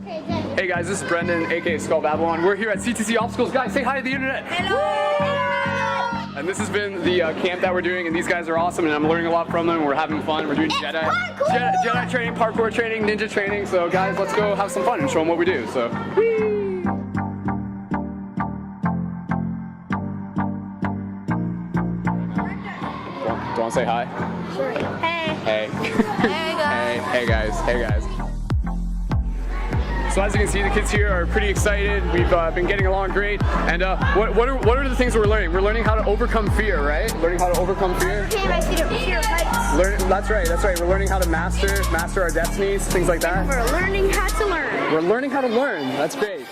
Hey guys, this is Brendan, aka Skull Babylon. We're here at CTC Obstacles. Guys, say hi to the internet. Hello! And this has been the camp that we're doing, and these guys are awesome, and I'm learning a lot from them. We're having fun. We're doing Jedi training, parkour training, ninja training. So guys, let's go have some fun and show them what we do. So. Do you want to say hi? Sure. Hey. Hey. Hey guys. Hey guys. Hey guys. So as you can see, the kids here are pretty excited. We've been getting along great. And what are the things we're learning? We're learning how to overcome fear, right? Learning how to overcome fear. Fear of heights. That's right. We're learning how to master our destinies, things like that. We're learning how to learn. We're learning how to learn. That's great.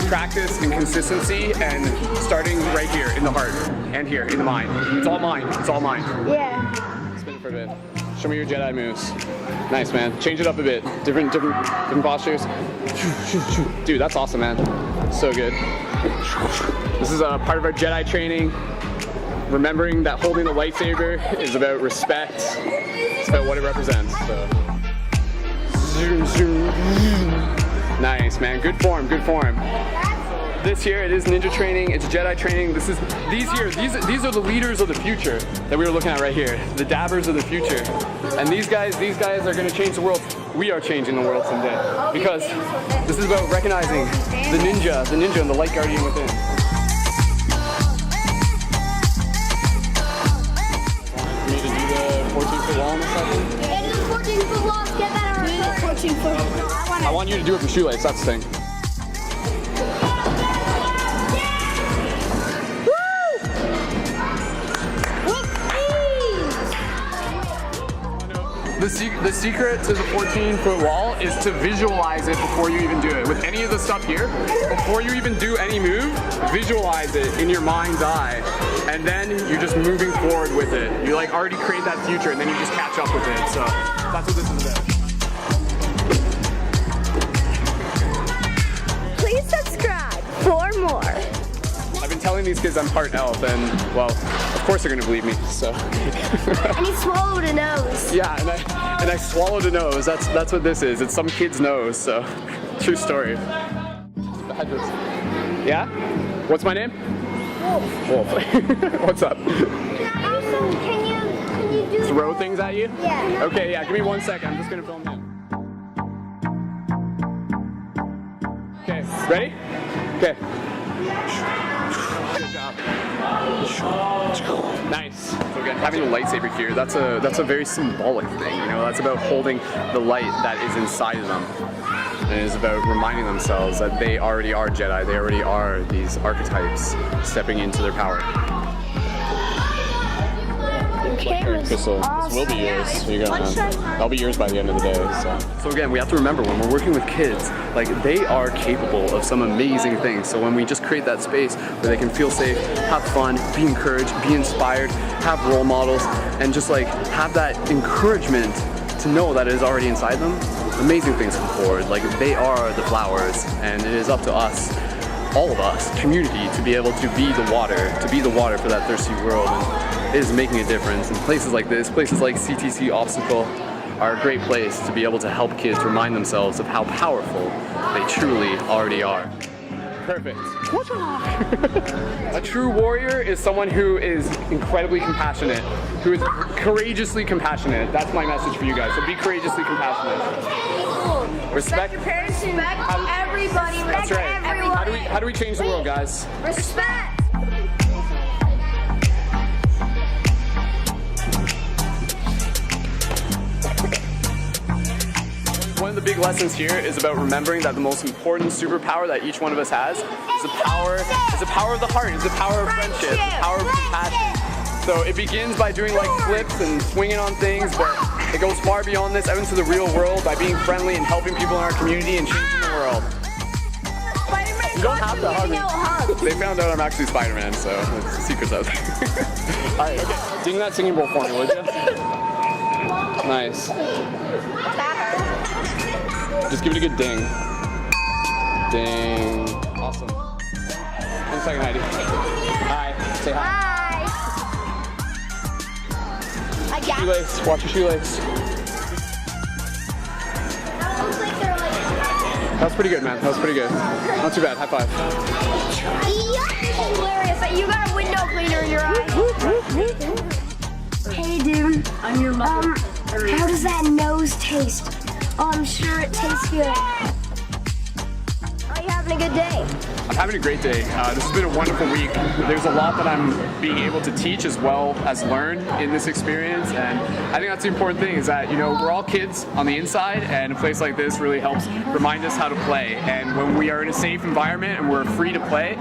Practice and consistency, and starting right here in the heart and here in the mind. It's all mind. It's all mind. Yeah. Spin for a bit. Show me your Jedi moves. Nice, man. Change it up a bit. Different postures. Dude, that's awesome, man. So good. This is a part of our Jedi training. Remembering that holding the lightsaber is about respect. It's about what it represents. So. Nice, man. Good form, good form. This here, it is ninja training, it's Jedi training. These are the leaders of the future that we were looking at right here. The dabbers of the future. And these guys are gonna change the world. We are changing the world someday. Because this is about recognizing the ninja and the light guardian within. Want me to do the 14-foot wall in a second? Yeah, do the 14-foot wall. Get that on record. 14-foot. I want you to do it from shoelace, that's the thing. The secret to the 14-foot wall is to visualize it before you even do it. With any of the stuff here, before you even do any move, visualize it in your mind's eye. And then you're just moving forward with it. You like already create that future and then you just catch up with it. So that's what this is about. Please subscribe for more. I've been telling these kids I'm part elf, and well, of course they're gonna believe me. So. And he swallowed a nose. Yeah, and I swallowed a nose. That's what this is. It's some kid's nose. So, true story. Yeah? What's my name? Wolf. What's up? Can you do throw things at you? Yeah. Okay, yeah. Give me 1 second. I'm just gonna film him. Okay, ready? Okay. Good job. Nice. So again, having a lightsaber here, that's a very symbolic thing, you know, that's about holding the light that is inside of them. And it is about reminding themselves that they already are Jedi, they already are these archetypes stepping into their power. Crystal, this will be yours. You're gonna, that'll be yours by the end of the day. So again, we have to remember when we're working with kids, like they are capable of some amazing things. So when we just create that space where they can feel safe, have fun, be encouraged, be inspired, have role models, and just like have that encouragement to know that it is already inside them, amazing things come forward. Like they are the flowers, and it is up to us, all of us, community, to be able to be the water for that thirsty world. And it is making a difference. And places like this, places like CTC Obstacle, are a great place to be able to help kids remind themselves of how powerful they truly already are. Perfect. A true warrior is someone who is incredibly compassionate, who is courageously compassionate. That's my message for you guys. So be courageously compassionate. Respect your parents. Respect everybody. That's right. Everyone. How do we change the world, guys? Respect. One of the big lessons here is about remembering that the most important superpower that each one of us has is the power of the heart, is the power of friendship, the power of compassion. So it begins by doing like flips and swinging on things, but it goes far beyond this, out into the real world by being friendly and helping people in our community and changing the world. You don't have to hug me. They found out I'm actually Spider-Man, so it's the secret's out there. Alright, okay. Ding that singing bowl for me, would you? Nice. Just give it a good ding. Ding. Awesome. 1 second, Heidi. Hi. Say hi. Hi. I got Shoelace. Watch your shoelace. That was pretty good, man. That was pretty good. Not too bad. High five. Hilarious. You got a window cleaner in your eye. Hey, dude. I'm your mother. How does that nose taste? Oh, I'm sure it tastes good. Are you having a good day? I'm having a great day. This has been a wonderful week. There's a lot that I'm being able to teach as well as learn in this experience, and I think that's the important thing is that, you know, we're all kids on the inside, and a place like this really helps remind us how to play. And when we are in a safe environment and we're free to play,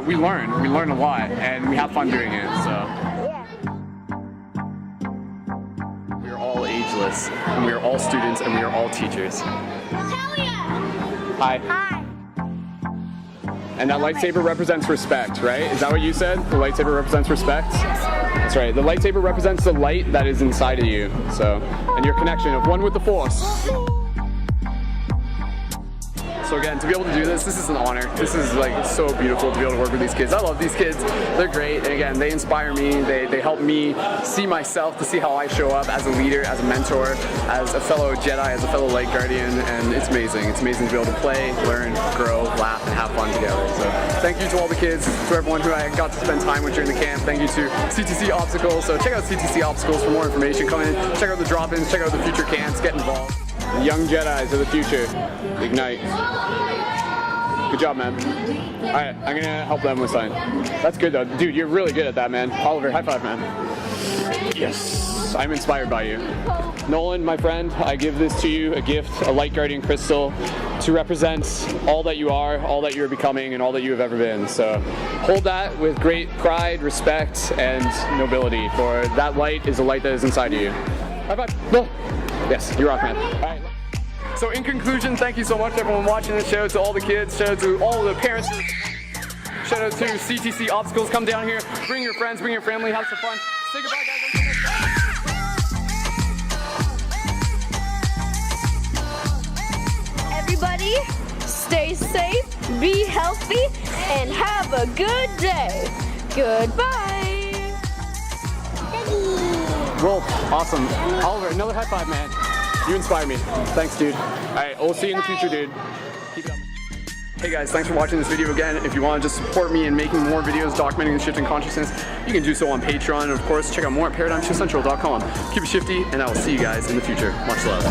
we learn a lot, and we have fun doing it. So. We are all ageless, and we are all students, and we are all teachers. Hi. Hi. And that lightsaber represents respect, right? Is that what you said? The lightsaber represents respect? That's right. The lightsaber represents the light that is inside of you. So, and your connection of one with the Force. So again, to be able to do this is an honor. This is like so beautiful to be able to work with these kids. I love these kids. They're great. And again, they inspire me. They help me see myself, to see how I show up as a leader, as a mentor, as a fellow Jedi, as a fellow light guardian. And it's amazing. It's amazing to be able to play, learn, grow, laugh, and have fun together. So thank you to all the kids, to everyone who I got to spend time with during the camp. Thank you to CTC Obstacles. So check out CTC Obstacles for more information. Come in, check out the drop-ins, check out the future camps, get involved. The young Jedis of the future. Ignite. Good job, man. Alright, I'm gonna help them with something. That's good though. Dude, you're really good at that, man. Oliver, high five, man. Yes. I'm inspired by you. Nolan, my friend, I give this to you, a gift, a light guardian crystal, to represent all that you are, all that you're becoming, and all that you have ever been. So hold that with great pride, respect, and nobility, for that light is a light that is inside of you. High five. No. Yes, you rock, man. All right. So in conclusion, thank you so much everyone watching the show, to all the kids, shout out to all the parents, shout out to CTC Obstacles. Come down here, bring your friends, bring your family, have some fun. Say goodbye, guys. Everybody, stay safe, be healthy, and have a good day. Goodbye. Wolf, awesome. Oliver, another high five, man. You inspire me. Thanks, dude. All right, we'll see you in the future, dude. Keep it up. Hey guys, thanks for watching this video again. If you want to just support me in making more videos documenting the shift in consciousness, you can do so on Patreon. And of course, check out more at ParadigmShiftCentral.com. Keep it shifty, and I will see you guys in the future. Much love.